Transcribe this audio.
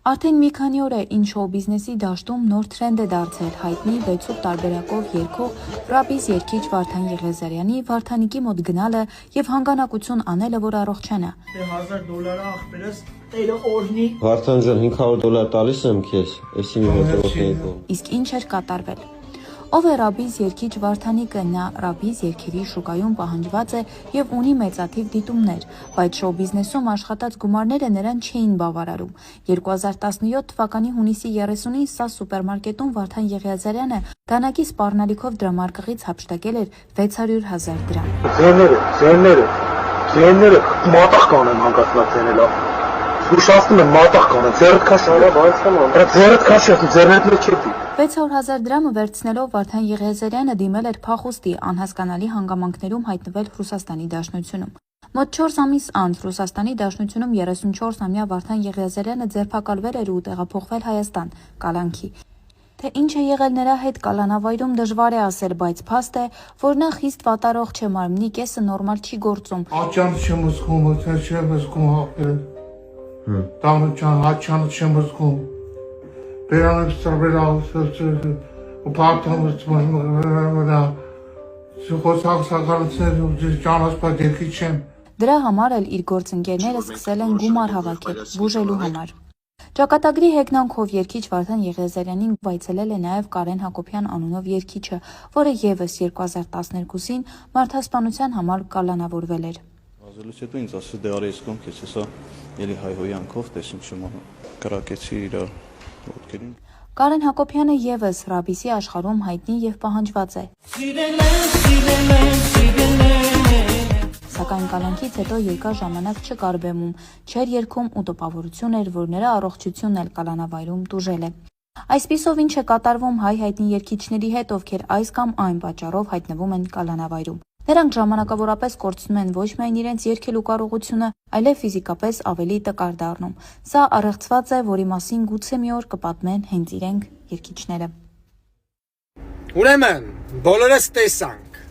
Արդեն մի քանի օր է ինչ շոու բիզնեսի դաշտում նոր թրենդ է դարձել հայտնի 6 տարբերակով երգող ռաբիս երգիչ Վարդան Եղիազարյանի Վարդանիկի մոտ գնալը եւ հանգանակություն անելը, որ առողջանա։ $1000 ախպերս տերը օրհնի։ Վարդան ջան, $500 տալիս եմ քեզ, էսի մի հոգի հետո։ Իսկ ինչ էր կատարվել։ Ով է ռաբիս երգիչ Վարդանիկը, նա ռաբիս երգերի շուկայում պահանջված է եւ ունի մեծաթիվ դիտումներ, բայց շոու բիզնեսում աշխատած գումարները նրան չէին բավարարում։ 2017 թվականի հունիսի 30-ին սա սուպերմարկետում Վարդան Եղիազարյանը դանակի սպառնալիքով դրամարկղից հափշտակել էր 600,000 դրամ։ Ձերները մատաղ կանեն հանգացնած ձենելա։ Ուշացնում եմ մատաղ կանեն, ձերդ քաշ արա, բայց համ։ Ձերդ քաշ, ձերդ մեջ չի։ 600,000 դրամը վերցնելով Վարդան Եղիազարյանը դիմել էր փախուստի, անհասկանալի հանգամանքներում հայտնվել Ռուսաստանի Դաշնությունում։ Մոտ 4 ամիս անց Ռուսաստանի Դաշնությունում 34-ամյա Վարդան Եղիազարյանը ձերբակալվել էր ու տեղափոխվել Հայաստան, կալանքի։ Թե ինչ է եղել նրա հետ կալանավայրում դժվար է ասել, բայց փաստ է, որ նա խիստ վատառողջ չէ, մարմնի կեսը նորմալ չի գործում։ Աչանց չեմ զգում, չեմ զգում հապել։ Աչանց չեմ զգում։ Բերանով սրբերալ ու պարտամս չեմ։ Դրա համար էլ իր գործընկերները սկսել են գումար հավաքել, բուժելու համար։ Ճակատագրի հեգնանքով երգիչ Վարդան Եղիազարյանին այցելել է նաև Կարեն Հակոբյան անունով երգիչը, որը եւս 2012-ին մարդասպանության համար կալանավորվել էր։ Ազելուց հետո ինձ ասաց դե արի ես կողմ քեզ հեսա էլի հայհոյանքով տեսին չեմ կրակեցի իր ոտքերին։ Կարեն Հակոբյանը եւս ռաբիսի աշխարհում հայտնի եւ պահանջված է։ Սակայն կալանքից հետո երկար ժամանակ չկար բեմում, չէր երգում ու տպավորություն էր, որ նրա առողջությունն էլ կալանավայրում տուժել է։ Այսպիսով ինչ է կատարվում հայ հայտնի երգիչների հետ, ովքեր այս կամ այն պատճառով հայտնվում են կալանավայրում։ Նրանք ժամանակավորապես կորցնում են ոչ միայն իրենց երգելու կարողությունը, այլև ֆիզիկապես ավելի տկար դառնում։ Սա առեղծված է, որի մասին գուցե մի օր կպատմեն հենց իրենք երգիչները։ Ուրեմն, բոլորս տեսանք,